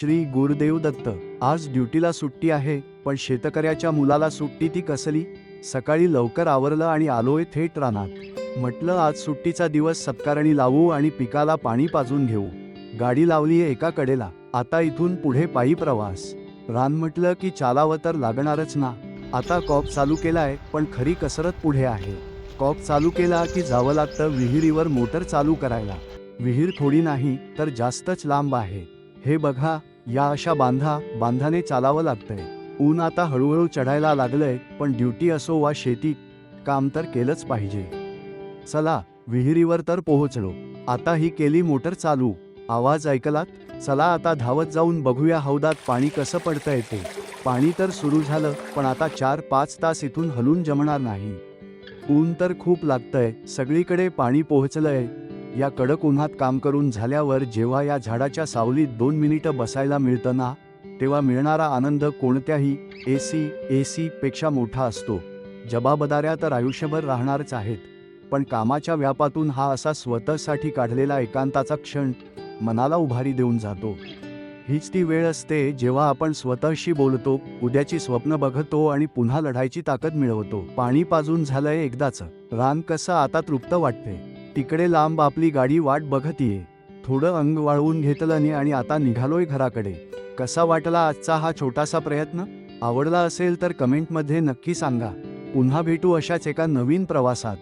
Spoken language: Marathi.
श्री गुरुदेव दत्त। आज ड्युटीला सुट्टी आहे, पण शेतकऱ्याच्या मुलाला सुट्टी ती कसली? सकाळी लवकर आवरलं आणि आलोय थेट रानात। म्हटलं आज सुट्टीचा दिवस सत्कारणी लावू आणि पिकाला पाणी पाजून घेऊ। गाडी लावलीये एका कडेला, आता इथून पुढे पायी प्रवास। रान म्हटलं की चालावं तर लागणारच ना। आता कॉप चालू केलाय, पण खरी कसरत पुढे आहे। कॉप चालू केला की जावं लागतं विहिरीवर मोटर चालू करायला। विहीर थोडी नाही तर जास्तच लांब आहे। हे बघा, या अशा बांधाने चालावं लागतंय। ऊन आता हळूहळू चढायला लागलंय, पण ड्युटी असो वा शेती, काम तर केलंच पाहिजे। चला, विहिरीवर तर पोहोचलो। आता ही केली मोटर चालू। आवाज ऐकलात? चला आता धावत जाऊन बघूया हौदात पाणी कसं पडतंय ते। पाणी तर सुरू झालं, पण आता 4-5 तास इथून हलून जमणार नाही। ऊन तर खूप लागतंय, सगळीकडे पाणी पोहोचलंय। या कडक उन्हात काम करून झाल्यावर जेव्हा या झाडाच्या सावलीत 2 मिनिटं बसायला मिळतं ना, तेव्हा मिळणारा आनंद कोणत्याही एसी पेक्षा मोठा असतो। जबाबदाऱ्या तर आयुष्यभर राहणारच आहेत, पण कामाच्या व्यापातून हा असा स्वतःसाठी काढलेला एकांताचा क्षण मनाला उभारी देऊन जातो। हीच ती वेळ असते जेव्हा आपण स्वतःशी बोलतो, उद्याची स्वप्न बघतो आणि पुन्हा लढायची ताकद मिळवतो। पाणी पाजून झालंय एकदाचं। रान कसं आता तृप्त वाटते। तिकडे लांब आपली गाडी वाट बघतीये। थोडं अंग वाळवून घेतलं आणि आता निघालोय घराकडे। कसा वाटला आजचा हा छोटासा प्रयत्न? आवडला असेल तर कमेंटमध्ये नक्की सांगा। पुन्हा भेटू अशाच एका नवीन प्रवासात।